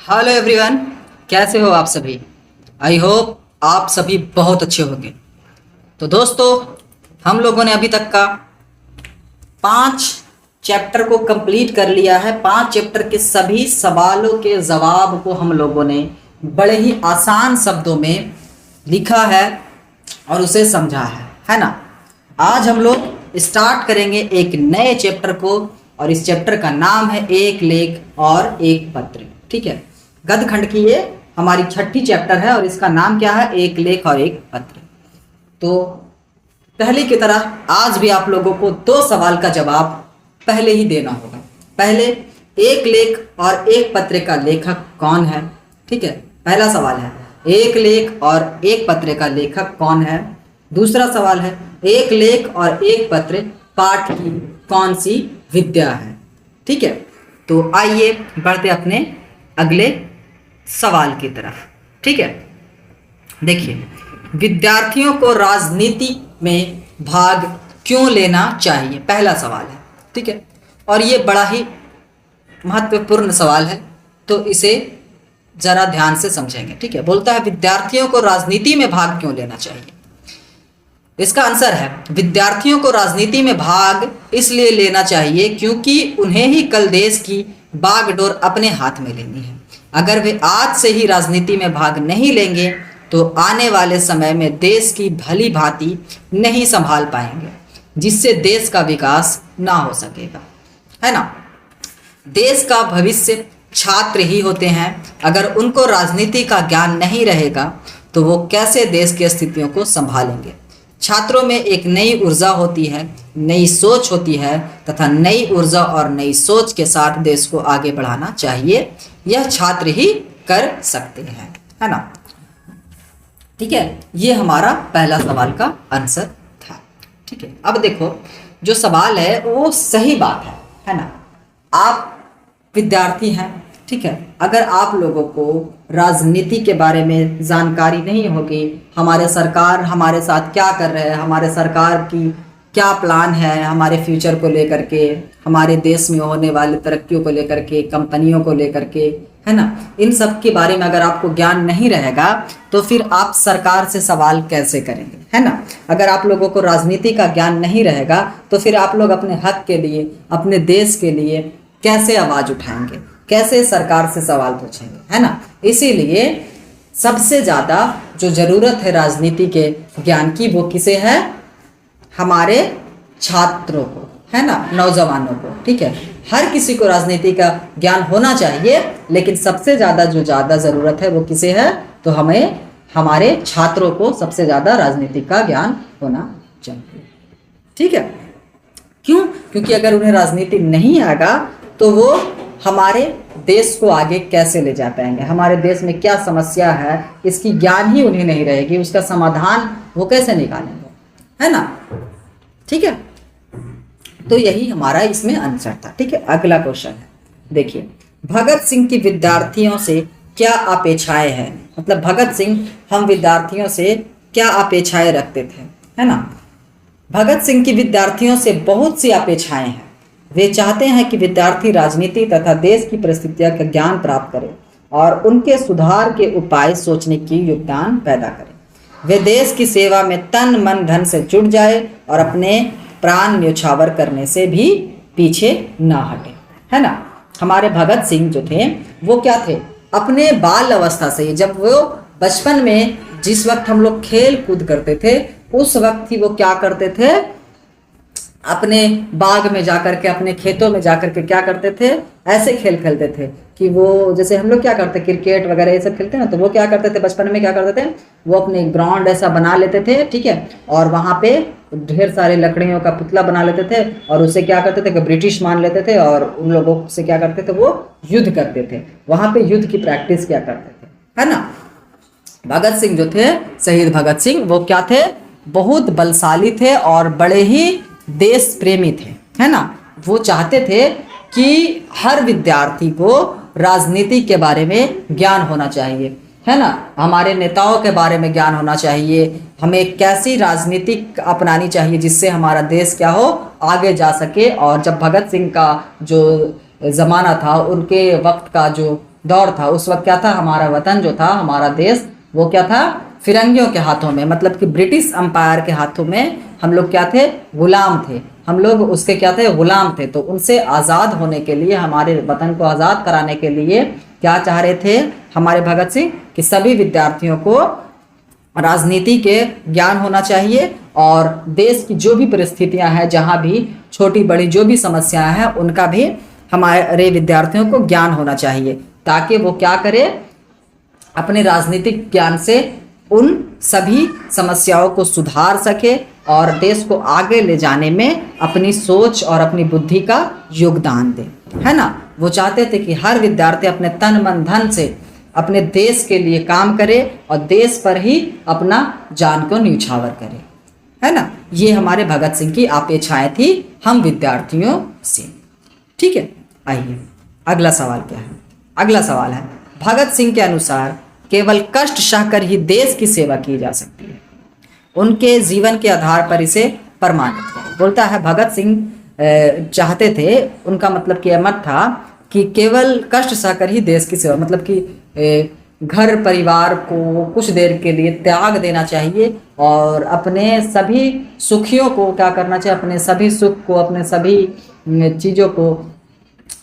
Hello everyone, कैसे हो आप सभी। आई होप आप सभी बहुत अच्छे होंगे। तो दोस्तों, हम लोगों ने अभी तक का 5 चैप्टर को कंप्लीट कर लिया है। 5 चैप्टर के सभी सवालों के जवाब को हम लोगों ने बड़े ही आसान शब्दों में लिखा है और उसे समझा है ना। आज हम लोग स्टार्ट करेंगे एक नए चैप्टर को और इस चैप्टर का नाम है एक लेख और एक पत्र। ठीक है, गद्य खंड की ये हमारी 6ठी चैप्टर है और इसका नाम क्या है, एक लेख और एक पत्र। तो पहले की तरह आज भी आप लोगों को 2 सवाल का जवाब पहले ही देना होगा। पहले, एक लेख और एक पत्र का लेखक कौन है। ठीक है, पहला सवाल है एक लेख और एक पत्र का लेखक कौन है। दूसरा सवाल है एक लेख और एक पत्र पाठ की कौन सी विद्या है। ठीक है, तो आइए बढ़ते अपने अगले सवाल की तरफ। ठीक है, देखिए, विद्यार्थियों को राजनीति में भाग क्यों लेना चाहिए, पहला सवाल है। ठीक है, और ये बड़ा ही महत्वपूर्ण सवाल है, तो इसे जरा ध्यान से समझेंगे। ठीक है, बोलता है विद्यार्थियों को राजनीति में भाग क्यों लेना चाहिए। इसका आंसर है विद्यार्थियों को राजनीति में भाग इसलिए लेना चाहिए क्योंकि उन्हें ही कल देश की बागडोर अपने हाथ में लेनी है। अगर वे आज से ही राजनीति में भाग नहीं लेंगे तो आने वाले समय में देश की भली भांति नहीं संभाल पाएंगे, जिससे देश का विकास ना हो सकेगा, है ना। देश का भविष्य छात्र ही होते हैं। अगर उनको राजनीति का ज्ञान नहीं रहेगा तो वो कैसे देश की स्थितियों को संभालेंगे। छात्रों में एक नई ऊर्जा होती है, नई सोच होती है तथा नई ऊर्जा और नई सोच के साथ देश को आगे बढ़ाना चाहिए। यह छात्र ही कर सकते हैं, है ना। ठीक है, ये हमारा पहला सवाल का आंसर था। ठीक है, अब देखो, जो सवाल है वो सही बात है ना। आप विद्यार्थी हैं, ठीक है। अगर आप लोगों को राजनीति के बारे में जानकारी नहीं होगी, हमारे सरकार हमारे साथ क्या कर रहे हैं, हमारे सरकार की क्या प्लान है हमारे फ्यूचर को लेकर के, हमारे देश में होने वाली तरक्कियों को लेकर के, कंपनियों को लेकर के, है ना, इन सब के बारे में अगर आपको ज्ञान नहीं रहेगा तो फिर आप सरकार से सवाल कैसे करेंगे, है ना। अगर आप लोगों को राजनीति का ज्ञान नहीं रहेगा तो फिर आप लोग अपने हक के लिए, अपने देश के लिए कैसे आवाज़ उठाएंगे, कैसे सरकार से सवाल पूछेंगे, है ना। इसीलिए सबसे ज़्यादा जो ज़रूरत है राजनीति के ज्ञान की वो किसे है, हमारे छात्रों को, है ना, नौजवानों को। ठीक है, हर किसी को राजनीति का ज्ञान होना चाहिए, लेकिन सबसे ज़्यादा जो ज़रूरत है वो किसे है, तो हमें हमारे छात्रों को सबसे ज़्यादा राजनीति का ज्ञान होना चाहिए। ठीक है, क्यों? क्योंकि अगर उन्हें राजनीति नहीं आएगा तो वो हमारे देश को आगे कैसे ले जा पाएंगे, हमारे देश में क्या समस्या है इसकी ज्ञान ही उन्हें नहीं रहेगी, उसका समाधान वो कैसे निकालेंगे, है ना। ठीक है, तो यही हमारा इसमें आंसर था। ठीक है, अगला क्वेश्चन है, देखिए, भगत सिंह की विद्यार्थियों से क्या अपेक्षाएं हैं। मतलब भगत सिंह हम विद्यार्थियों से क्या अपेक्षाएं रखते थे, है ना। भगत सिंह की विद्यार्थियों से बहुत सी अपेक्षाएं हैं। वे चाहते हैं कि विद्यार्थी राजनीति तथा देश की परिस्थितियों का ज्ञान प्राप्त करें और उनके सुधार के उपाय सोचने की योगदान पैदा करें। वे देश की सेवा में तन मन धन से जुट जाए और अपने प्राण न्यौछावर करने से भी पीछे ना हटे, है ना। हमारे भगत सिंह जो थे वो क्या थे, अपने बाल अवस्था से ही, जब वो बचपन में जिस वक्त हम लोग खेल कूद करते थे उस वक्त ही वो क्या करते थे, अपने बाग में जाकर के, अपने खेतों में जाकर के क्या करते थे, ऐसे खेल खेलते थे कि वो, जैसे हम लोग क्या करते, क्रिकेट वगैरह ये सब खेलते हैं ना, तो वो क्या करते थे बचपन में, क्या करते थे, वो अपने ग्राउंड ऐसा बना लेते थे, ठीक है, और वहाँ पे ढेर सारे लकड़ियों का पुतला बना लेते थे और उसे क्या करते थे कि ब्रिटिश मान लेते थे और उन लोगों से क्या करते थे, वो युद्ध करते थे, वहाँ पे युद्ध की प्रैक्टिस क्या करते थे, है ना। भगत सिंह जो थे, शहीद भगत सिंह, वो क्या थे, बहुत बलशाली थे और बड़े ही देश प्रेमी थे, है ना। वो चाहते थे कि हर विद्यार्थी को राजनीति के बारे में ज्ञान होना चाहिए, है ना, हमारे नेताओं के बारे में ज्ञान होना चाहिए, हमें कैसी राजनीति अपनानी चाहिए जिससे हमारा देश क्या हो, आगे जा सके। और जब भगत सिंह का जो ज़माना था, उनके वक्त का जो दौर था, उस वक्त क्या था, हमारा वतन जो था, हमारा देश, वो क्या था, फिरंगियों के हाथों में, मतलब कि ब्रिटिश अंपायर के हाथों में हम लोग क्या थे, गुलाम थे, हम लोग उसके क्या थे, गुलाम थे। तो उनसे आज़ाद होने के लिए, हमारे वतन को आज़ाद कराने के लिए क्या चाह रहे थे हमारे भगत सिंह, कि सभी विद्यार्थियों को राजनीति के ज्ञान होना चाहिए और देश की जो भी परिस्थितियां हैं, जहां भी छोटी बड़ी जो भी समस्याएं हैं, उनका भी हमारे विद्यार्थियों को ज्ञान होना चाहिए, ताकि वो क्या करे, अपने राजनीतिक ज्ञान से उन सभी समस्याओं को सुधार सके और देश को आगे ले जाने में अपनी सोच और अपनी बुद्धि का योगदान दे, है ना। वो चाहते थे कि हर विद्यार्थी अपने तन मन धन से अपने देश के लिए काम करे और देश पर ही अपना जान को न्यौछावर करे, है ना। ये हमारे भगत सिंह की अपेक्षाएं थी हम विद्यार्थियों से। ठीक है, आइए अगला सवाल क्या है। अगला सवाल है, भगत सिंह के अनुसार केवल कष्ट सहकर ही देश की सेवा की जा सकती है, उनके जीवन के आधार पर इसे प्रमाणित करें। बोलता है भगत सिंह चाहते थे, उनका मतलब कि मत था कि केवल कष्ट सहकर ही देश की सेवा, मतलब कि घर परिवार को कुछ देर के लिए त्याग देना चाहिए और अपने सभी सुखियों को क्या करना चाहिए, अपने सभी सुख को, अपने सभी चीज़ों को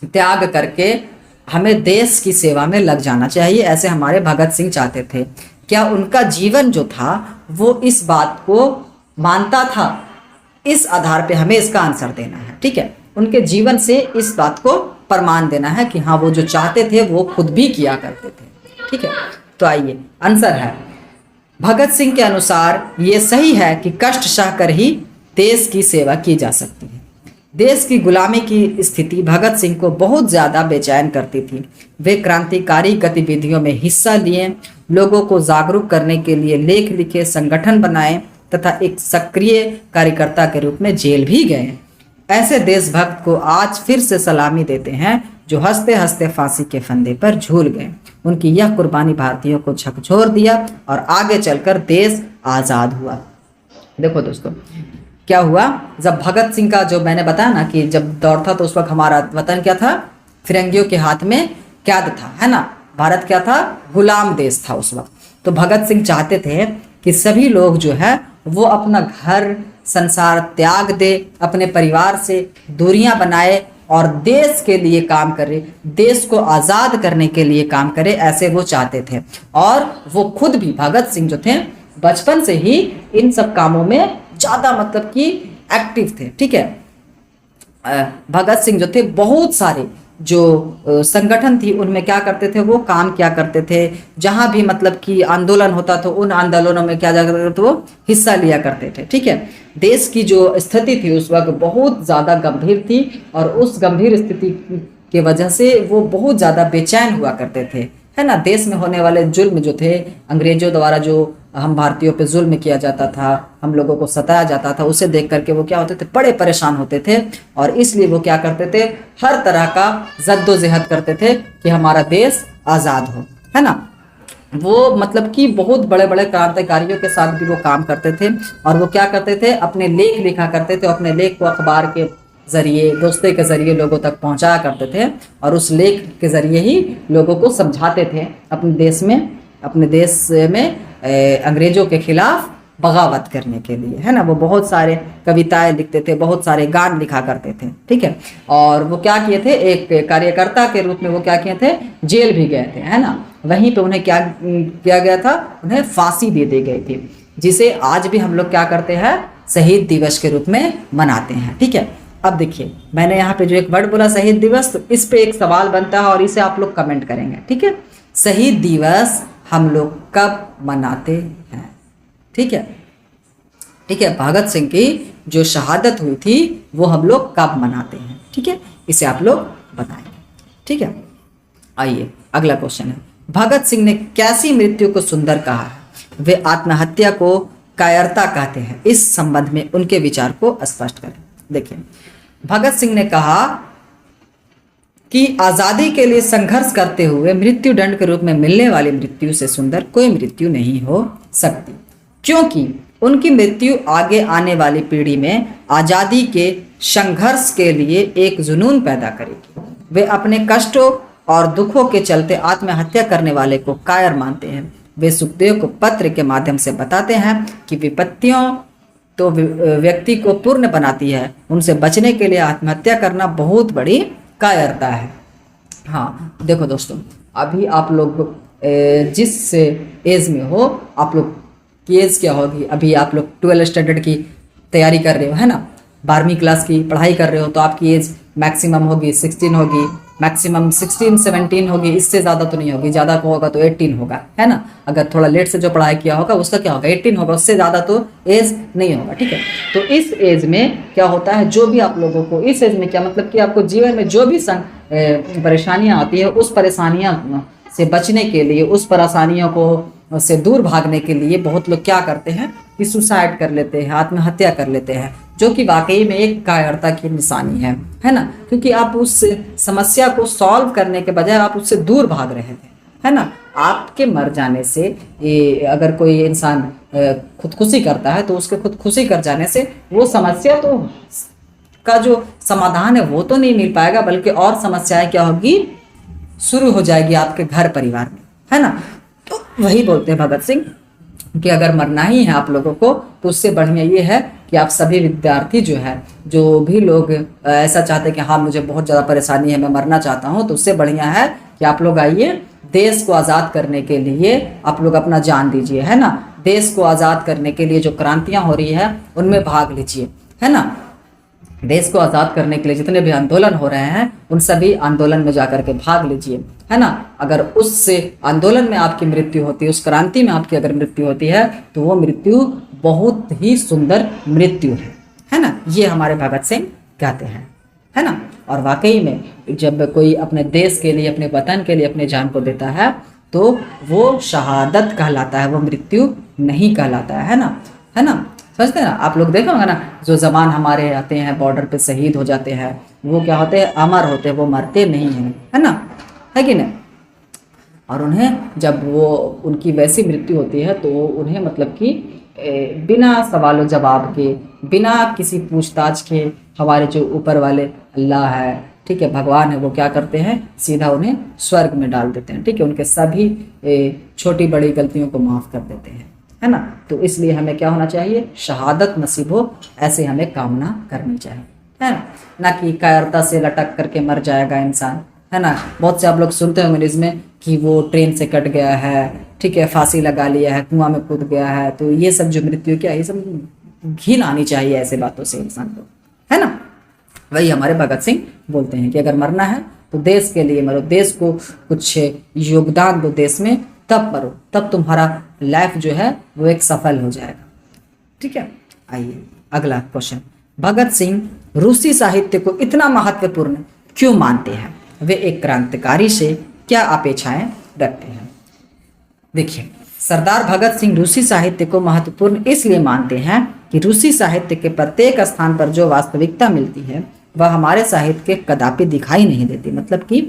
त्याग करके हमें देश की सेवा में लग जाना चाहिए, ऐसे हमारे भगत सिंह चाहते थे। क्या उनका जीवन जो था वो इस बात को मानता था? इस आधार पे हमें इसका आंसर देना है। ठीक है, उनके जीवन से इस बात को प्रमाण देना है कि हाँ, वो जो चाहते थे वो खुद भी किया करते थे। ठीक है, तो आइए आंसर है, भगत सिंह के अनुसार ये सही है कि कष्ट सहकर ही देश की सेवा की जा सकती है। देश की गुलामी की स्थिति भगत सिंह को बहुत ज़्यादा बेचैन करती थी। वे क्रांतिकारी गतिविधियों में हिस्सा लिए, लोगों को जागरूक करने के लिए लेख लिखे, संगठन बनाए तथा एक सक्रिय कार्यकर्ता के रूप में जेल भी गए। ऐसे देशभक्त को आज फिर से सलामी देते हैं जो हंसते हंसते फांसी के फंदे पर झूल गए। उनकी यह कुर्बानी भारतीयों को झकझोर दिया और आगे चलकर देश आज़ाद हुआ। देखो दोस्तों, क्या हुआ, जब भगत सिंह का जो मैंने बताया ना कि जब दौर था तो उस वक्त हमारा वतन क्या था, फिरंगियों के हाथ में कैद था, है ना। भारत क्या था, गुलाम देश था उस वक्त। तो भगत सिंह चाहते थे कि सभी लोग जो है वो अपना घर संसार त्याग दे, अपने परिवार से दूरियां बनाए और देश के लिए काम करे, देश को आज़ाद करने के लिए काम करे, ऐसे वो चाहते थे। और वो खुद भी भगत सिंह जो थे बचपन से ही इन सब कामों में ज़्यादा मतलब कि एक्टिव थे। ठीक है, भगत सिंह जो थे बहुत सारे जो संगठन थी उनमें क्या करते थे, वो काम क्या करते थे, जहाँ भी मतलब कि आंदोलन होता था उन आंदोलनों में क्या जाकर तो वो हिस्सा लिया करते थे। ठीक है, देश की जो स्थिति थी उस वक्त बहुत ज़्यादा गंभीर थी और उस गंभीर स्थिति की वजह से वो बहुत ज़्यादा बेचैन हुआ करते थे, है ना। देश में होने वाले जुल्म जो थे, अंग्रेजों द्वारा जो हम भारतीयों पे जुल्म किया जाता था, हम लोगों को सताया जाता था, उसे देख करके वो क्या होते थे, बड़े परेशान होते थे और इसलिए वो क्या करते थे, हर तरह का जद्दोजहद करते थे कि हमारा देश आज़ाद हो, है ना। वो मतलब कि बहुत बड़े बड़े क्रांतिकारियों के साथ भी वो काम करते थे और वो क्या करते थे, अपने लेख लिखा करते थे, अपने लेख को अखबार के जरिए, दोस्तों के जरिए लोगों तक पहुंचाया करते थे और उस लेख के जरिए ही लोगों को समझाते थे अपने देश में अंग्रेजों के खिलाफ बगावत करने के लिए, है ना। वो बहुत सारे कविताएं लिखते थे, बहुत सारे गान लिखा करते थे। ठीक है, और वो क्या किए थे, एक कार्यकर्ता के रूप में वो क्या किए थे, जेल भी गए थे, है ना। वहीं पे उन्हें क्या किया गया था, उन्हें फांसी दे दी गई थी, जिसे आज भी हम लोग क्या करते हैं, शहीद दिवस के रूप में मनाते हैं। ठीक है, अब देखिए मैंने यहाँ पे जो एक वर्ड बोला शहीद दिवस, तो इस पे एक सवाल बनता है और इसे आप लोग कमेंट करेंगे। ठीक है, शहीद दिवस हम लोग कब मनाते हैं? ठीक है, ठीक है, भगत सिंह की जो शहादत हुई थी वो हम लोग कब मनाते हैं? ठीक है, इसे आप लोग बताएंगे। ठीक है, आइए अगला क्वेश्चन है, भगत सिंह ने कैसी मृत्यु को सुंदर कहा है? वे आत्महत्या को कायरता कहते हैं। इस संबंध में उनके विचार को स्पष्ट करें। देखिए, भगत सिंह ने कहा कि आज़ादी के लिए संघर्ष करते हुए मृत्यु दंड के रूप में मिलने वाली मृत्यु से सुंदर कोई मृत्यु नहीं हो सकती, क्योंकि उनकी मृत्यु आगे आने वाली पीढ़ी में आज़ादी के संघर्ष के लिए एक जुनून पैदा करेगी। वे अपने कष्टों और दुखों के चलते आत्महत्या करने वाले को कायर मानते हैं। वे सुखदेव को पत्र के माध्यम से बताते हैं कि विपत्तियों तो व्यक्ति को पूर्ण बनाती है, उनसे बचने के लिए आत्महत्या करना बहुत बड़ी कायरता है। हाँ देखो दोस्तों, अभी आप लोग जिस एज में हो, आप लोग की एज क्या होगी? अभी आप लोग 12th स्टैंडर्ड की तैयारी कर रहे हो, है ना, 12वीं क्लास की पढ़ाई कर रहे हो, तो आपकी एज मैक्सिमम होगी 16 होगी, मैक्सिमम 16-17 होगी, इससे ज़्यादा तो नहीं होगी, ज़्यादा होगा तो 18 होगा, है ना। अगर थोड़ा लेट से जो पढ़ाई किया होगा उसका क्या होगा, 18 होगा, उससे ज़्यादा तो एज नहीं होगा, ठीक है। तो इस एज में क्या होता है, जो भी आप लोगों को इस एज में क्या मतलब कि आपको जीवन में जो भी परेशानियाँ आती है, उस परेशानियाँ से बचने के लिए, उस परेशानियों को से दूर भागने के लिए बहुत लोग क्या करते हैं कि सुसाइड कर लेते हैं, आत्महत्या कर लेते हैं, जो कि वाकई में एक कायरता की निशानी है ना। क्योंकि आप उस समस्या को सॉल्व करने के बजाय आप उससे दूर भाग रहे थे, है ना। आपके मर जाने से अगर कोई इंसान खुदकुशी करता है तो उसके खुदकुशी कर जाने से वो समस्या तो का जो समाधान है वो तो नहीं मिल पाएगा, बल्कि और समस्याएं क्या होगी, शुरू हो जाएगी आपके घर परिवार में, है ना। तो वही बोलते हैं भगत सिंह कि अगर मरना ही है आप लोगों को तो उससे बढ़िया ये है कि आप सभी विद्यार्थी जो है, जो भी लोग ऐसा चाहते हैं कि हाँ मुझे बहुत ज़्यादा परेशानी है, मैं मरना चाहता हूँ, तो उससे बढ़िया है कि आप लोग आइए, देश को आज़ाद करने के लिए आप लोग अपना जान दीजिए, है ना। देश को आज़ाद करने के लिए जो क्रांतियाँ हो रही है उनमें भाग लीजिए, है ना। देश को आज़ाद करने के लिए जितने भी आंदोलन हो रहे हैं उन सभी आंदोलन में जाकर के भाग लीजिए, है ना। अगर उससे आंदोलन में आपकी मृत्यु होती है, उस क्रांति में आपकी अगर मृत्यु होती है, तो वो मृत्यु बहुत ही सुंदर मृत्यु है ना। ये हमारे भगत सिंह कहते हैं, है ना। और वाकई में जब कोई अपने देश के लिए, अपने वतन के लिए अपने जान को देता है तो वो शहादत कहलाता है, वो मृत्यु नहीं कहलाता है ना, है ना। समझते हैं ना आप लोग, देखो ना, जो जवान हमारे आते हैं बॉर्डर पे शहीद हो जाते हैं, वो क्या होते हैं, अमर होते हैं, वो मरते नहीं हैं, है ना, है कि नहीं। और उन्हें जब वो उनकी वैसी मृत्यु होती है तो उन्हें मतलब कि बिना सवालो जवाब के, बिना किसी पूछताछ के, हमारे जो ऊपर वाले अल्लाह है, ठीक है, भगवान है, वो क्या करते हैं, सीधा उन्हें स्वर्ग में डाल देते हैं, ठीक है। उनके सभी छोटी बड़ी गलतियों को माफ़ कर देते हैं, है ना। तो इसलिए हमें क्या होना चाहिए, शहादत नसीब हो, ऐसे हमें कामना करनी चाहिए, है ना कि कायरता से लटक करके मर जाएगा इंसान, है ना। बहुत से आप लोग सुनते होंगे न्यूज़ में कि वो ट्रेन से कट गया है, ठीक है, फांसी लगा लिया है, कुआं में कूद गया है। तो ये सब जो मृत्यु क्या है, ये सब घिन आनी चाहिए ऐसे बातों से इंसान को, है ना। वही हमारे भगत सिंह बोलते हैं कि अगर मरना है तो देश के लिए मरो, देश को कुछ योगदान दो देश में, तब मरो, तब तुम्हारा लाइफ जो है वो एक सफल हो जाएगा, ठीक है। आइए अगला क्वेश्चन, भगत सिंह रूसी साहित्य को इतना महत्वपूर्ण क्यों मानते हैं, वे एक क्रांतिकारी से क्या अपेक्षाएं रखते हैं। देखिए, सरदार भगत सिंह रूसी साहित्य को महत्वपूर्ण इसलिए मानते हैं कि रूसी साहित्य के प्रत्येक स्थान पर जो वास्तविकता मिलती है वह हमारे साहित्य के कदापि दिखाई नहीं देती। मतलब कि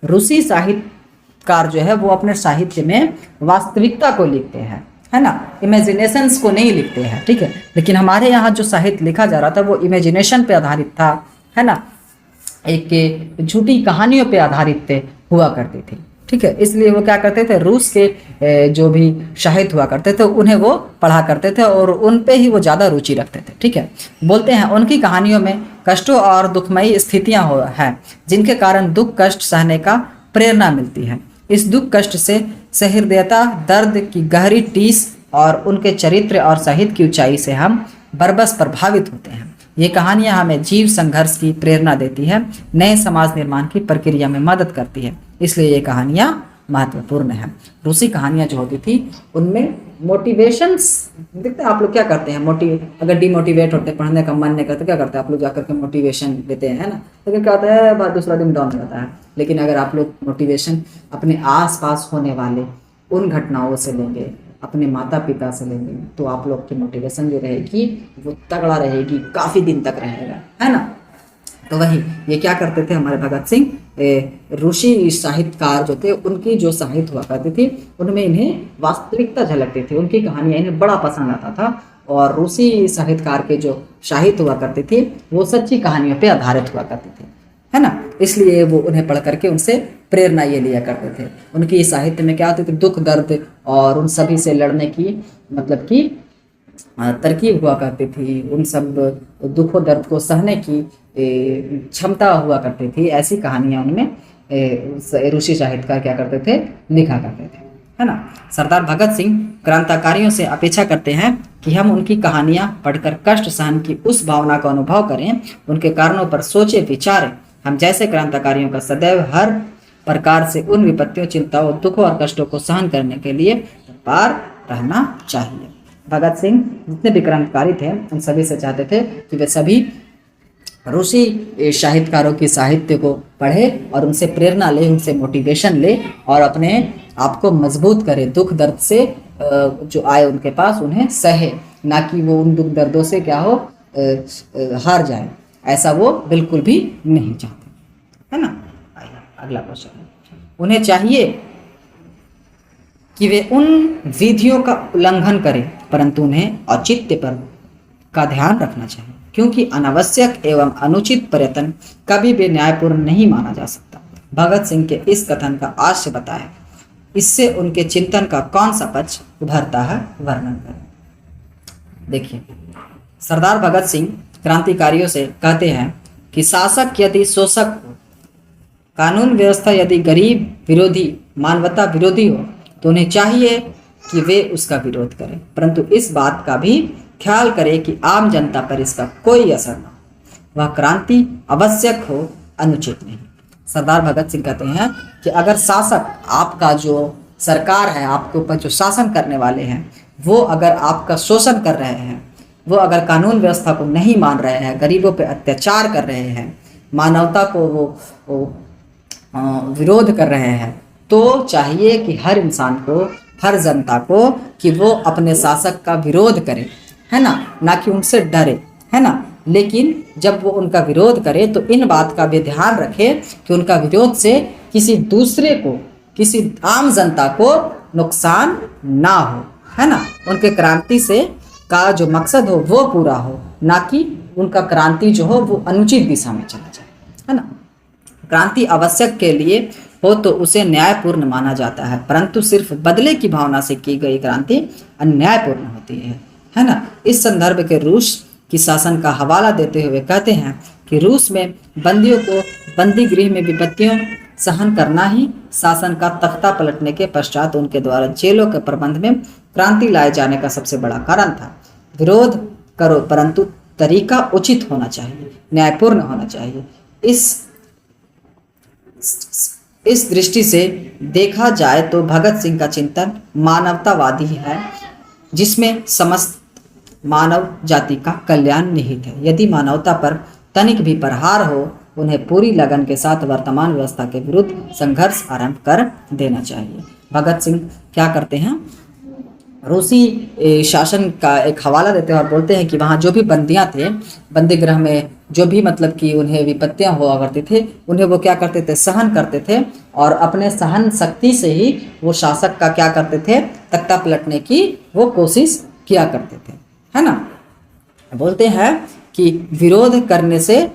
रूसी साहित्यकार जो है वो अपने साहित्य में वास्तविकता को लिखते हैं, है ना, इमेजिनेशंस को नहीं लिखते हैं, ठीक है। लेकिन हमारे यहाँ जो साहित्य लिखा जा रहा था वो इमेजिनेशन पे आधारित था, है ना, एक झूठी कहानियों पे आधारित हुआ करती थी, ठीक है। इसलिए वो क्या करते थे, रूस के जो भी साहित्य हुआ करते थे उन्हें वो पढ़ा करते थे और उन पे ही वो ज़्यादा रुचि रखते थे, ठीक है। बोलते हैं उनकी कहानियों में कष्टों और दुखमयी स्थितियाँ हैं जिनके कारण दुख कष्ट सहने का प्रेरणा मिलती है। इस दुख कष्ट से सहृदयता, दर्द की गहरी टीस और उनके चरित्र और साहित्य की ऊंचाई से हम बरबस प्रभावित होते हैं। ये कहानियाँ हमें जीव संघर्ष की प्रेरणा देती है, नए समाज निर्माण की प्रक्रिया में मदद करती है, इसलिए ये कहानियाँ महत्वपूर्ण है। रूसी कहानियाँ जो होती थी उनमें मोटिवेशंस देखते हैं। आप लोग क्या करते हैं, अगर डिमोटिवेट होते, पढ़ने का मन नहीं करते, क्या करते हैं आप लोग, जाकर के मोटिवेशन देते हैं, है ना। लेकिन क्या होता है, बाद दूसरा दिन डाउन रहता है। लेकिन अगर आप लोग मोटिवेशन अपने आसपास होने वाले उन घटनाओं से लेंगे, अपने माता पिता से लेंगे, तो आप लोग की मोटिवेशन जो रहेगी वो तगड़ा रहेगी, काफ़ी दिन तक रहेगा, है ना। तो वही ये क्या करते थे हमारे भगत सिंह, रूसी साहित्यकार जो थे उनकी जो साहित्य हुआ करती थी उनमें इन्हें वास्तविकता झलकती थी, उनकी कहानियाँ इन्हें बड़ा पसंद आता था। और रूसी साहित्यकार के जो साहित्य हुआ करती थी वो सच्ची कहानियों पे आधारित हुआ करती थी, है ना। इसलिए वो उन्हें पढ़ करके उनसे प्रेरणा ये लिया करते थे। उनकी साहित्य में क्या होती थी, दुख दर्द और उन सभी से लड़ने की मतलब कि तरकीब हुआ करती थी, उन सब दुखों दर्द को सहने की क्षमता हुआ करती थी। ऐसी कहानियाँ उनमें रूसी साहित्यकार क्या करते थे, लिखा करते थे, है ना। सरदार भगत सिंह क्रांतिकारियों से अपेक्षा करते हैं कि हम उनकी कहानियां पढ़कर कष्ट सहन की उस भावना का अनुभव करें, उनके कारणों पर सोचे विचारें। हम जैसे क्रांतिकारियों का सदैव हर प्रकार से उन विपत्तियों, चिंताओं, दुखों और कष्टों को सहन करने के लिए तत्पर रहना चाहिए। भगत सिंह जितने भी क्रांतिकारी थे उन सभी से चाहते थे कि वे सभी रूसी साहित्यकारों की साहित्य को पढ़े और उनसे प्रेरणा ले, उनसे मोटिवेशन ले और अपने आप को मजबूत करे। दुख दर्द से जो आए उनके पास उन्हें सहे, ना कि वो उन दुख दर्दों से क्या हो हार जाए। ऐसा वो बिल्कुल भी नहीं चाहते, है ना। अगला क्वेश्चन, उन्हें चाहिए कि वे उन विधियों का उल्लंघन करें, परंतु उन्हें औचित्य पर का ध्यान रखना चाहिए, क्योंकि अनावश्यक एवं अनुचित पर्यटन कभी भी न्यायपूर्ण नहीं माना जा सकता। भगत सिंह के इस कथन का आशय बताएं, इससे उनके चिंतन का कौन सा पक्ष उभरता है, वर्णन करें। देखिए, सरदार भगत सिंह क्रांतिकारियों से कहते हैं कि शासक यदि शोषक हो, कानून व्यवस्था यदि गरीब विरोधी, मानवता विरोधी हो, तो उन्हें चाहिए कि वे उसका विरोध करें, परंतु इस बात का भी ख्याल करें कि आम जनता पर इसका कोई असर न हो। वह क्रांति आवश्यक हो, अनुचित नहीं। सरदार भगत सिंह कहते हैं कि अगर शासक, आपका जो सरकार है, आपके ऊपर जो शासन करने वाले हैं, वो अगर आपका शोषण कर रहे हैं, वो अगर कानून व्यवस्था को नहीं मान रहे हैं, गरीबों पे अत्याचार कर रहे हैं, मानवता को वो विरोध कर रहे हैं, तो चाहिए कि हर इंसान को, हर जनता को कि वो अपने शासक का विरोध करे, है ना कि उनसे डरे, है ना। लेकिन जब वो उनका विरोध करे तो इन बात का भी ध्यान रखे कि उनका विरोध से किसी दूसरे को, किसी आम जनता को नुकसान ना हो, है ना। उनके क्रांति से का जो मकसद हो वो पूरा हो, ना कि उनका क्रांति जो हो वो अनुचित दिशा में चला जाए, है ना। क्रांति आवश्यक के लिए हो तो उसे न्यायपूर्ण माना जाता है, परंतु सिर्फ बदले की भावना से की गई क्रांति अन्यायपूर्ण होती है ना। इस संदर्भ के रूस की शासन का हवाला देते हुए कहते हैं कि रूस में बंदियों को बंदी गृह में विपत्तियों सहन करना ही शासन का तख्ता पलटने के पश्चात उनके द्वारा जेलों के प्रबंध में क्रांति लाए जाने का सबसे बड़ा कारण था। विरोध करो, परंतु तरीका उचित होना चाहिए, न्यायपूर्ण होना चाहिए। इस दृष्टि से देखा जाए तो भगत सिंह का चिंतन मानवतावादी है, जिसमें समस्त मानव जाति का कल्याण निहित है। यदि मानवता पर तनिक भी प्रहार हो, उन्हें पूरी लगन के साथ वर्तमान व्यवस्था के विरुद्ध संघर्ष आरंभ कर देना चाहिए। भगत सिंह क्या करते हैं, रूसी शासन का एक हवाला देते हैं और बोलते हैं कि वहाँ जो भी बंदियाँ थे, बंदी गृह में जो भी मतलब कि उन्हें विपत्तियाँ हुआ करती थे, उन्हें वो क्या करते थे, सहन करते थे और अपने सहन शक्ति से ही वो शासक का क्या करते थे, तख्ता पलटने की वो कोशिश किया करते थे, है ना। बोलते हैं कि विरोध करने से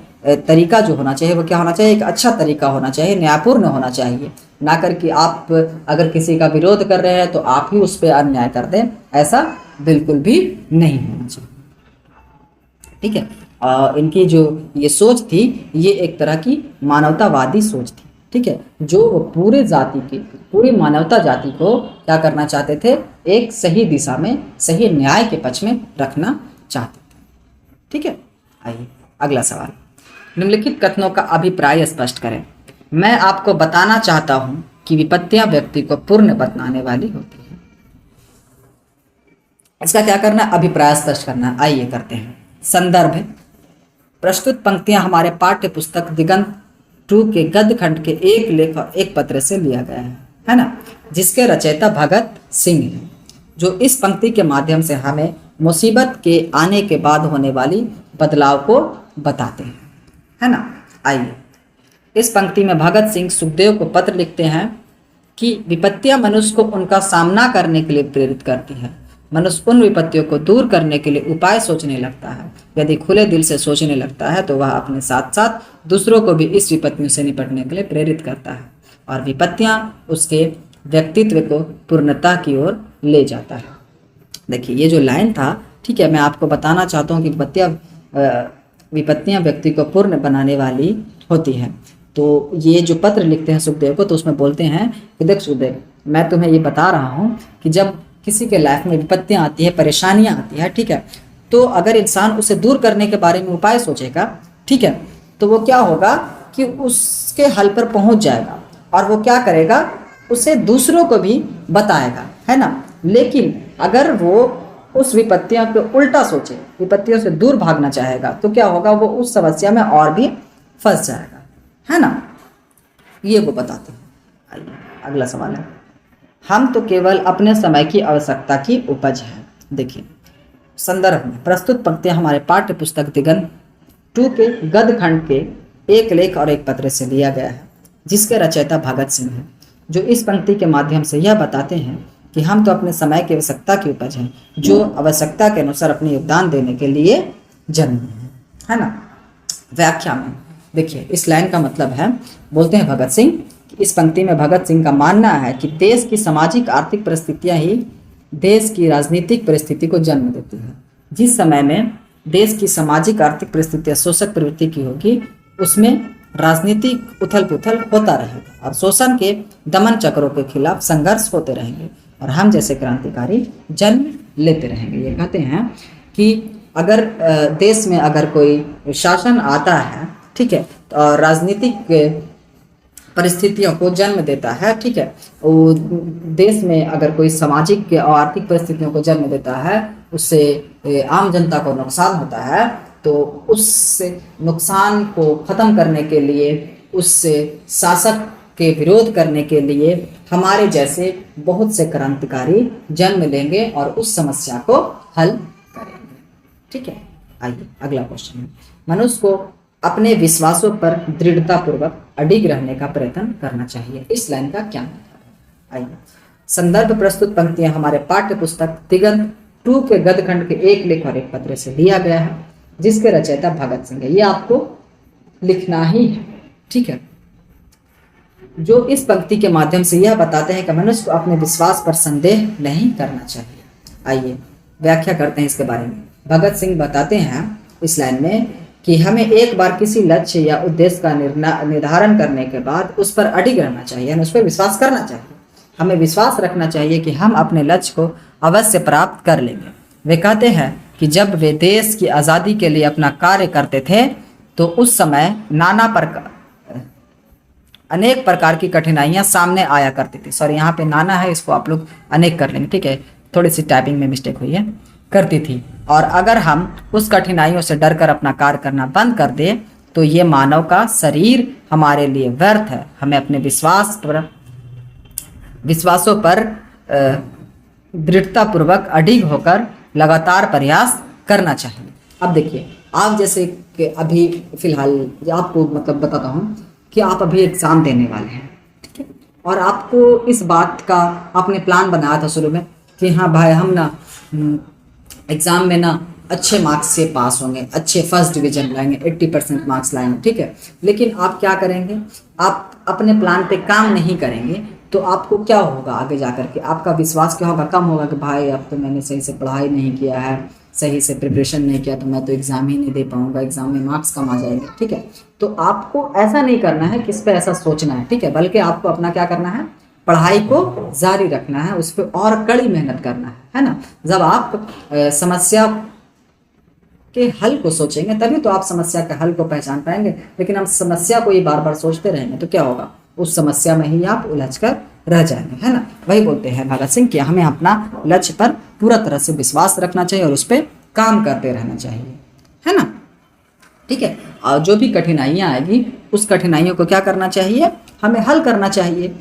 तरीका जो होना चाहिए वो क्या होना चाहिए, एक अच्छा तरीका होना चाहिए, न्यायपूर्ण होना चाहिए, ना करके आप अगर किसी का विरोध कर रहे हैं तो आप ही उस पर अन्याय कर दें, ऐसा बिल्कुल भी नहीं होना चाहिए, ठीक है। इनकी जो ये सोच थी, ये एक तरह की मानवतावादी सोच थी, ठीक है, जो वो पूरे जाति की, पूरी मानवता जाति को क्या करना चाहते थे, एक सही दिशा में, सही न्याय के पक्ष में रखना चाहते थे, ठीक है। आइए अगला सवाल, निम्नलिखित कथनों का अभिप्राय स्पष्ट करें। मैं आपको बताना चाहता हूं कि विपत्तियां व्यक्ति को पूर्ण बनाने वाली होती हैं। इसका क्या करना, अभिप्राय स्पष्ट करना। आइए करते हैं। संदर्भ, प्रस्तुत पंक्तियां हमारे पाठ्य पुस्तक दिगंत 2 के गद्य खंड के एक लेख और एक पत्र से लिया गया है ना, जिसके रचयिता भगत सिंह हैं, जो इस पंक्ति के माध्यम से हमें मुसीबत के आने के बाद होने वाली बदलाव को बताते हैं, है ना। आइए, इस पंक्ति में भगत सिंह सुखदेव को पत्र लिखते हैं कि विपत्तियां मनुष्य को उनका सामना करने के लिए प्रेरित करती है। मनुष्य उन विपत्तियों को दूर करने के लिए उपाय सोचने लगता है। यदि खुले दिल से सोचने लगता है तो वह अपने साथ साथ दूसरों को भी इस विपत्तियों से निपटने के लिए प्रेरित करता है और विपत्तियां उसके व्यक्तित्व को पूर्णता की ओर ले जाता है। देखिए ये जो लाइन था, ठीक है, मैं आपको बताना चाहता हूँ कि विपत्तियां व्यक्ति को पूर्ण बनाने वाली होती हैं। तो ये जो पत्र लिखते हैं सुखदेव को, तो उसमें बोलते हैं कि देख सुखदेव, मैं तुम्हें ये बता रहा हूँ कि जब किसी के लाइफ में विपत्तियां आती है, परेशानियां आती है, ठीक है, तो अगर इंसान उसे दूर करने के बारे में उपाय सोचेगा, ठीक है, तो वो क्या होगा कि उसके हल पर पहुंच जाएगा और वो क्या करेगा, उसे दूसरों को भी बताएगा, है ना। लेकिन अगर वो उस विपत्तियों को उल्टा सोचे, विपत्तियों से दूर भागना चाहेगा, तो क्या होगा, वो उस समस्या में और भी फंस जाएगा, है ना। ये वो बताते हैं। आइए अगला सवाल है, हम तो केवल अपने समय की आवश्यकता की उपज है। देखिए संदर्भ में प्रस्तुत पंक्तियां हमारे पाठ्य पुस्तक दिगंत 2 के गद्य खंड के एक लेख और एक पत्र से लिया गया है, जिसके रचयिता भगत सिंह हैं, जो इस पंक्ति के माध्यम से यह बताते हैं कि हम तो अपने समय की आवश्यकता की उपज हैं, जो आवश्यकता के अनुसार अपने योगदान देने के लिए जन्मे हैं, है ना। व्याख्या में देखिए इस लाइन का मतलब है, बोलते हैं भगत सिंह, इस पंक्ति में भगत सिंह का मानना है कि देश की सामाजिक आर्थिक परिस्थितियां ही देश की राजनीतिक परिस्थिति को जन्म देती है। जिस समय में देश की सामाजिक आर्थिक परिस्थितियां शोषक प्रवृत्ति की होगी, उसमें राजनीतिक उथल पुथल होता रहेगा और शोषण के दमन चक्रों के खिलाफ संघर्ष होते रहेंगे और हम जैसे क्रांतिकारी जन्म लेते रहेंगे। ये कहते हैं कि अगर देश में अगर कोई शासन आता है, ठीक है, और राजनीतिक परिस्थितियों को जन्म देता है, ठीक है, वो देश में अगर कोई सामाजिक और आर्थिक परिस्थितियों को जन्म देता है, उससे आम जनता को नुकसान होता है, तो उस नुकसान को खत्म करने के लिए, उससे शासक के विरोध करने के लिए हमारे जैसे बहुत से क्रांतिकारी जन्म लेंगे और उस समस्या को हल करेंगे, ठीक है। आइए अगला क्वेश्चन है, मनुष्य को अपने विश्वासों पर दृढ़तापूर्वक अडिग रहने का प्रयत्न करना चाहिए। इस लाइन का क्या मतलब है? आइए संदर्भ प्रस्तुत पंक्तियां हमारे पाठ्य पुस्तक दिगंत 2 के गद्य खंड के एक लेख और एक पत्र से लिया गया है, जिसके रचयिता भगत सिंह है। ये आपको लिखना ही है, ठीक है, जो इस पंक्ति के माध्यम से यह बताते हैं कि मनुष्य को अपने विश्वास पर संदेह नहीं करना चाहिए। आइए व्याख्या करते हैं इसके बारे में। भगत सिंह बताते हैं इस लाइन में कि हमें एक बार किसी लक्ष्य या उद्देश्य का निर्धारण करने के बाद उस पर अडिग रहना चाहिए, उस पर विश्वास करना चाहिए। हमें विश्वास रखना चाहिए कि हम अपने लक्ष्य को अवश्य प्राप्त कर लेंगे। वे कहते हैं कि जब वे देश की आज़ादी के लिए अपना कार्य करते थे तो उस समय अनेक प्रकार की कठिनाइयां सामने आया करती थी। सॉरी, यहाँ पे नाना है, इसको आप लोग अनेक कर लेंगे, ठीक है, थोड़ी सी टाइपिंग में मिस्टेक हुई है, करती थी। और अगर हम उस कठिनाइयों से डरकर अपना कार्य करना बंद कर दें तो ये मानव का शरीर हमारे लिए व्यर्थ है। हमें अपने विश्वासों पर दृढ़तापूर्वक अडिग होकर लगातार प्रयास करना चाहिए। अब देखिए, आप जैसे कि अभी फिलहाल आपको मतलब बताता हूँ कि आप अभी एग्ज़ाम देने वाले हैं, ठीक है, और आपको इस बात का आपने प्लान बनाया था शुरू में कि हाँ भाई हम ना एग्ज़ाम में ना अच्छे मार्क्स से पास होंगे, अच्छे फर्स्ट डिवीजन लाएंगे, 80% मार्क्स लाएंगे, ठीक है। लेकिन आप क्या करेंगे, आप अपने प्लान पे काम नहीं करेंगे तो आपको क्या होगा आगे जा कर के, आपका विश्वास क्या होगा, कम होगा कि भाई अब तो मैंने सही से पढ़ाई नहीं किया है, सही से प्रिपरेशन नहीं किया, तो मैं तो एग्ज़ाम ही नहीं दे पाऊंगा, एग्ज़ाम में मार्क्स कम आ जाएंगे, ठीक है। तो आपको ऐसा नहीं करना है, किस पे ऐसा सोचना है, ठीक है, बल्कि आपको अपना क्या करना है, पढ़ाई को जारी रखना है, उस पर और कड़ी मेहनत करना है ना। जब आप समस्या के हल को सोचेंगे तभी तो आप समस्या के हल को पहचान पाएंगे। लेकिन हम समस्या को ही बार बार सोचते रहेंगे तो क्या होगा, उस समस्या में ही आप उलझ कर रह जाएंगे, है ना। वही बोलते हैं भगत सिंह कि हमें अपना लक्ष्य पर पूरा तरह से विश्वास रखना चाहिए और उस पर काम करते रहना चाहिए, है ना, ठीक है। और जो भी कठिनाइयाँ आएगी उस कठिनाइयों को क्या करना चाहिए, हमें हल करना चाहिए,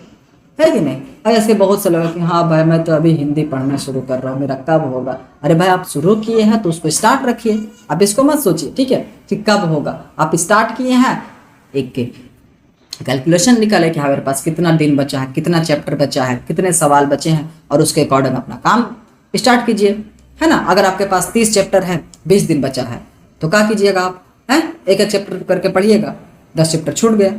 है कि नहीं। ऐसे बहुत से लोग कि हाँ भाई मैं तो अभी हिंदी पढ़ना शुरू कर रहा हूँ, मेरा कब होगा। अरे भाई आप शुरू किए हैं तो उसको स्टार्ट रखिए, अब इसको मत सोचिए, ठीक है, कि कब होगा। आप स्टार्ट किए हैं, एक कैलकुलेशन निकाले कि हाँ मेरे पास कितना दिन बचा है, कितना चैप्टर बचा है, कितने सवाल बचे हैं, और उसके अकॉर्डिंग अपना काम स्टार्ट कीजिए, है ना। अगर आपके पास 30 चैप्टर है, 20 दिन बचा है, तो क्या कीजिएगा आप, हैं, एक एक चैप्टर करके पढ़िएगा, 10 चैप्टर छूट गया,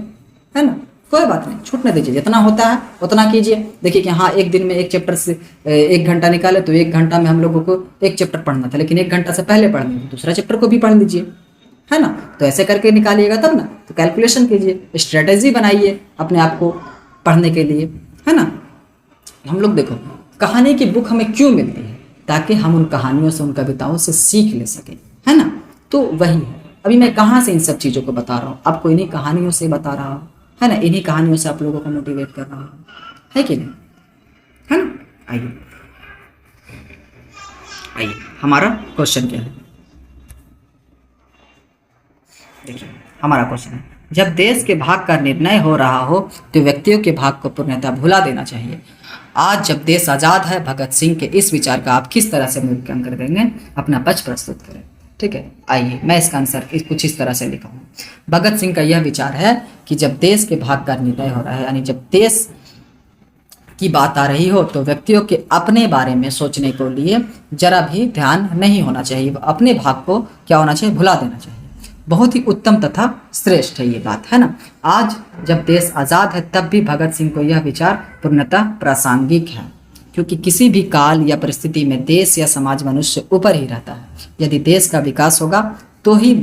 है ना। कोई बात नहीं, छूटने दीजिए, जितना होता है उतना कीजिए। देखिए कि हाँ, एक दिन में एक चैप्टर से 1 घंटा निकाले तो 1 घंटा में हम लोगों को एक चैप्टर पढ़ना था, लेकिन 1 घंटा से पहले पढ़ लीजिए, दूसरा चैप्टर को भी पढ़ लीजिए, है ना। तो ऐसे करके निकालिएगा तब ना, तो कैलकुलेशन कीजिए, स्ट्रेटेजी बनाइए अपने आप को पढ़ने के लिए, है ना। हम लोग देखो, कहानी की बुक हमें क्यों मिलती है, ताकि हम उन कहानियों से, उन कविताओं से सीख ले सकें, है ना। तो वही है, अभी मैं कहाँ से इन सब चीज़ों को बता रहा हूँ, आपको इन्हीं कहानियों से बता रहा हूँ, है ना। इन्हीं कहानियों से आप लोगों को मोटिवेट कर रहा हूँ, है कि नहीं, है ना। आइए आइए, हमारा क्वेश्चन क्या है, देखिए हमारा क्वेश्चन है, जब देश के भाग का निर्णय हो रहा हो तो व्यक्तियों के भाग को पूर्णतः भुला देना चाहिए। आज जब देश आज़ाद है, भगत सिंह के इस विचार का आप किस तरह से मूल्यांकन कर देंगे, अपना पक्ष प्रस्तुत करें। ठीक है, आइए मैं इसका आंसर कुछ इस तरह से लिखा हूँ। भगत सिंह का यह विचार है कि जब देश के भाग का निर्णय हो रहा है, यानी जब देश की बात आ रही हो, तो व्यक्तियों के अपने बारे में सोचने को लिए जरा भी ध्यान नहीं होना चाहिए, अपने भाग को क्या होना चाहिए, भुला देना चाहिए। बहुत ही उत्तम तथा श्रेष्ठ है ये बात, है ना। आज जब देश आज़ाद है, तब भी भगत सिंह को यह विचार पूर्णतः प्रासंगिक है, क्योंकि किसी भी काल या परिस्थिति में देश या समाज मनुष्य ऊपर ही रहता है। यदि देश का विकास होगा तो ही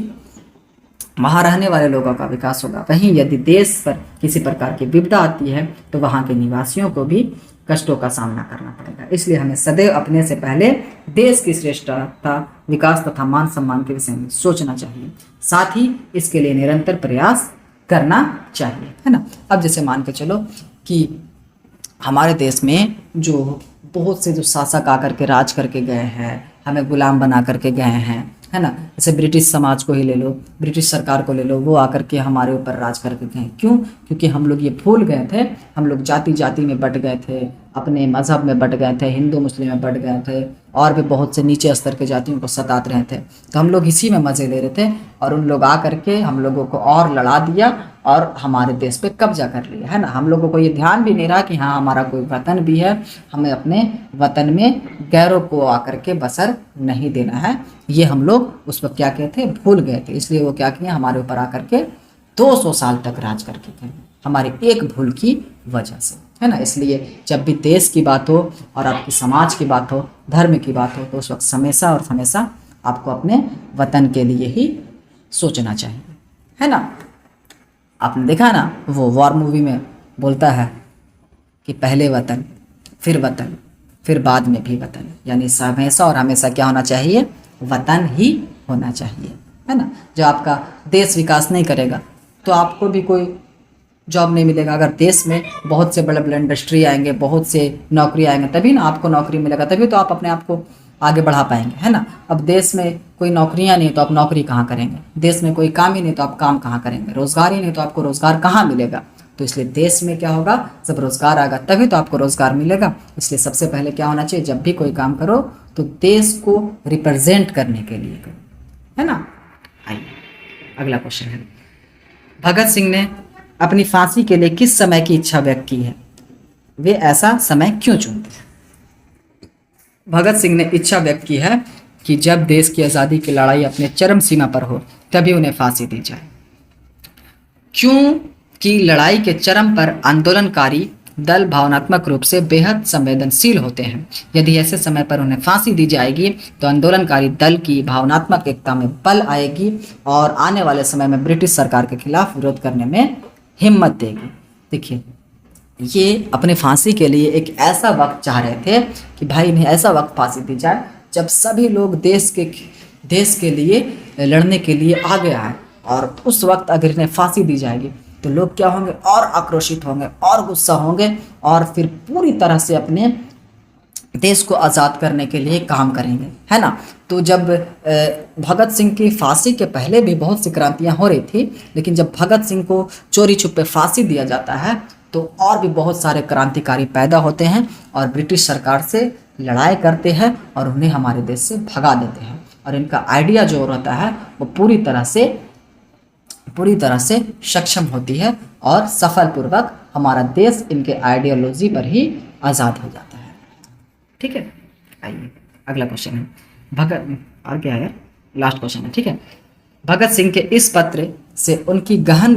वहाँ रहने वाले लोगों का विकास होगा। वहीं यदि देश पर किसी प्रकार की विपदा आती है तो वहाँ के निवासियों को भी कष्टों का सामना करना पड़ेगा। इसलिए हमें सदैव अपने से पहले देश की श्रेष्ठता, विकास तथा मान सम्मान के विषय में सोचना चाहिए, साथ ही इसके लिए निरंतर प्रयास करना चाहिए, है ना। अब जैसे मान के चलो कि हमारे देश में जो बहुत से जो शासक आकर के राज करके गए हैं, हमें गुलाम बना करके गए हैं, है ना। जैसे ब्रिटिश समाज को ही ले लो, ब्रिटिश सरकार को ले लो, वो आकर के हमारे ऊपर राज करके गए। क्यों? क्योंकि हम लोग ये भूल गए थे, हम लोग जाति जाति में बट गए थे, अपने मज़हब में बट गए थे, हिंदू मुस्लिम में बट गए थे, और भी बहुत से नीचे स्तर के जातियों को सताते रहे थे। तो हम लोग इसी में मज़े ले रहे थे, और उन लोग आ करके हम लोगों को और लड़ा दिया और हमारे देश पे कब्जा कर लिया, है ना। हम लोगों को ये ध्यान भी नहीं रहा कि हाँ, हमारा कोई वतन भी है, हमें अपने वतन में गैरों को आकर के बसर नहीं देना है। ये हम लोग उस वक्त क्या कहते थे, भूल गए थे। इसलिए वो क्या किए, हमारे ऊपर आकर के 200 साल तक राज करके थे, हमारी एक भूल की वजह से, है ना। इसलिए जब भी देश की बात हो और आपकी समाज की बात हो, धर्म की बात हो, तो उस वक्त हमेशा और हमेशा आपको अपने वतन के लिए ही सोचना चाहिए, है ना। आपने देखा ना, वो वॉर मूवी में बोलता है कि पहले वतन, फिर बाद में भी वतन, यानी हमेशा और हमेशा क्या होना चाहिए, वतन ही होना चाहिए, है ना। जब आपका देश विकास नहीं करेगा तो आपको भी कोई जॉब नहीं मिलेगा। अगर देश में बहुत से बड़े बड़े इंडस्ट्री आएंगे, बहुत से नौकरी आएंगे, तभी ना आपको नौकरी मिलेगा, तभी तो आप अपने आप को आगे बढ़ा पाएंगे, है ना। अब देश में कोई नौकरियां नहीं तो आप नौकरी कहाँ करेंगे, देश में कोई काम ही नहीं तो आप काम कहाँ करेंगे, रोजगार ही नहीं तो आपको रोजगार कहाँ मिलेगा। तो इसलिए देश में क्या होगा, जब रोजगार आएगा तभी तो आपको रोजगार मिलेगा। इसलिए सबसे पहले क्या होना चाहिए, जब भी कोई काम करो तो देश को रिप्रेजेंट करने के लिए करो, है ना। आइए अगला क्वेश्चन है, भगत सिंह ने अपनी फांसी के लिए किस समय की इच्छा व्यक्त की है, वे ऐसा समय क्यों चुनते हैं। भगत सिंह ने इच्छा व्यक्त की है कि जब देश की आज़ादी की लड़ाई अपने चरम सीमा पर हो तभी उन्हें फांसी दी जाए। क्योंकि लड़ाई के चरम पर आंदोलनकारी दल भावनात्मक रूप से बेहद संवेदनशील होते हैं। यदि ऐसे समय पर उन्हें फांसी दी जाएगी तो आंदोलनकारी दल की भावनात्मक एकता में बल आएगी और आने वाले समय में ब्रिटिश सरकार के खिलाफ विरोध करने में हिम्मत देगी। देखिए, ये अपने फांसी के लिए एक ऐसा वक्त चाह रहे थे कि भाई इन्हें ऐसा वक्त फांसी दी जाए जब सभी लोग देश के लिए लड़ने के लिए आगे आए, और उस वक्त अगर इन्हें फांसी दी जाएगी तो लोग क्या होंगे, और आक्रोशित होंगे और गुस्सा होंगे, और फिर पूरी तरह से अपने देश को आज़ाद करने के लिए काम करेंगे, है ना। तो जब भगत सिंह की फांसी के पहले भी बहुत सी क्रांतियां हो रही थी, लेकिन जब भगत सिंह को चोरी छुपे फांसी दिया जाता है तो और भी बहुत सारे क्रांतिकारी पैदा होते हैं और ब्रिटिश सरकार से लड़ाई करते हैं और उन्हें हमारे देश से भगा देते हैं। और इनका आइडिया जो रहता है वो पूरी तरह से सक्षम होती है और सफलपूर्वक हमारा देश इनके आइडियोलॉजी पर ही आज़ाद हो जाता है। ठीक है, आइए अगला क्वेश्चन है भगत, और क्या है, लास्ट क्वेश्चन है, ठीक है। भगत सिंह के इस पत्र से उनकी गहन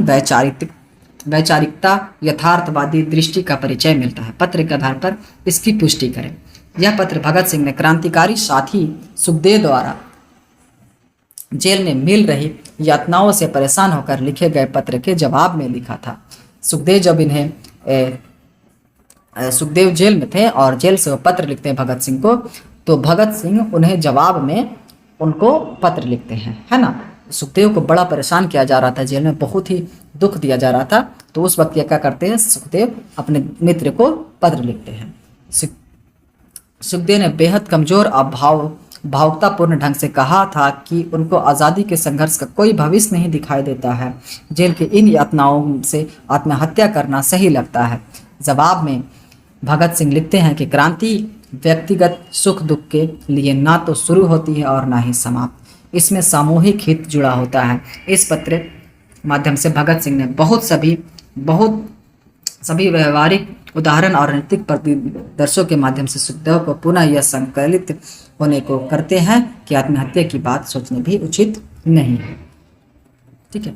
वैचारिकता यथार्थवादी दृष्टि का परिचय मिलता है। पत्र के आधार पर इसकी पुष्टि करें। यह पत्र भगत सिंह ने क्रांतिकारी साथी सुखदेव द्वारा जेल में मिल रही यातनाओं से परेशान होकर लिखे गए पत्र के जवाब में लिखा था। सुखदेव जब सुखदेव जेल में थे और जेल से वो पत्र लिखते हैं भगत सिंह को, तो भगत सिंह उन्हें जवाब में उनको पत्र लिखते हैं, है ना। सुखदेव को बड़ा परेशान किया जा रहा था, जेल में बहुत ही दुख दिया जा रहा था, तो उस वक्त क्या करते हैं, सुखदेव अपने मित्र को पत्र लिखते हैं। सुखदेव ने बेहद कमज़ोर और भावुकतापूर्ण ढंग से कहा था कि उनको आज़ादी के संघर्ष का कोई भविष्य नहीं दिखाई देता है। जेल के इन यातनाओं से आत्महत्या करना सही लगता है। जवाब में भगत सिंह लिखते हैं कि क्रांति व्यक्तिगत सुख दुख के लिए ना तो शुरू होती है और ना ही समाप्त, इसमें सामूहिक हित जुड़ा होता है। इस पत्र माध्यम से भगत सिंह ने बहुत सभी व्यवहारिक उदाहरण और नैतिक परिदर्शों के माध्यम से सुखदेव को पुनः यह संकलित होने को करते हैं कि आत्महत्या की बात सोचनी भी उचित नहीं है, ठीक है।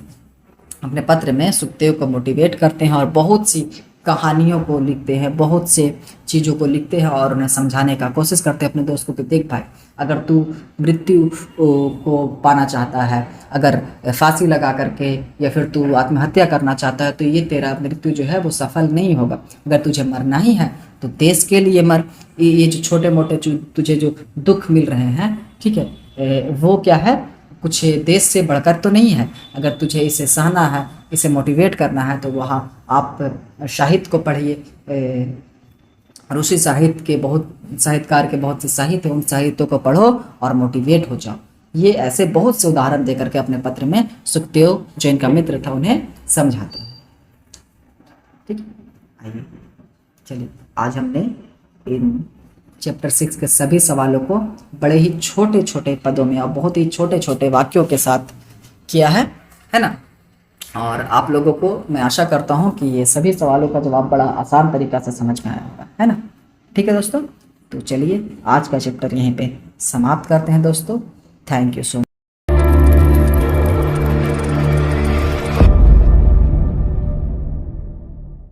अपने पत्र में सुखदेव को मोटिवेट करते हैं और बहुत सी कहानियों को लिखते हैं, बहुत से चीज़ों को लिखते हैं और उन्हें समझाने का कोशिश करते हैं अपने दोस्त को कि देख भाई, अगर तू मृत्यु को पाना चाहता है, अगर फांसी लगा करके या फिर तू आत्महत्या करना चाहता है, तो ये तेरा मृत्यु जो है वो सफल नहीं होगा। अगर तुझे मरना ही है तो देश के लिए मर। ये जो छोटे मोटे तुझे जो दुख मिल रहे हैं, ठीक है, वो क्या है, कुछ देश से बढ़कर तो नहीं है। अगर तुझे इसे सहना है, इसे मोटिवेट करना है, तो वहाँ आप साहित्य को पढ़िए। रूसी साहित्य के साहित्यकार के बहुत से साहित्य, उन साहित्यों को पढ़ो और मोटिवेट हो जाओ। ये ऐसे बहुत से उदाहरण देकर के अपने पत्र में सुखदेव जो इनका मित्र था उन्हें समझाते हैं, ठीक है। आइए चलिए, आज हमने इन चैप्टर 6 के सभी सवालों को बड़े ही छोटे छोटे पदों में और बहुत ही छोटे छोटे वाक्यों के साथ किया है ना। और आप लोगों को मैं आशा करता हूँ कि ये सभी सवालों का जवाब बड़ा आसान तरीक़ा से समझ में आया होगा, है ना। ठीक है दोस्तों, तो चलिए आज का चैप्टर यहीं पे समाप्त करते हैं दोस्तों। Thank you so much.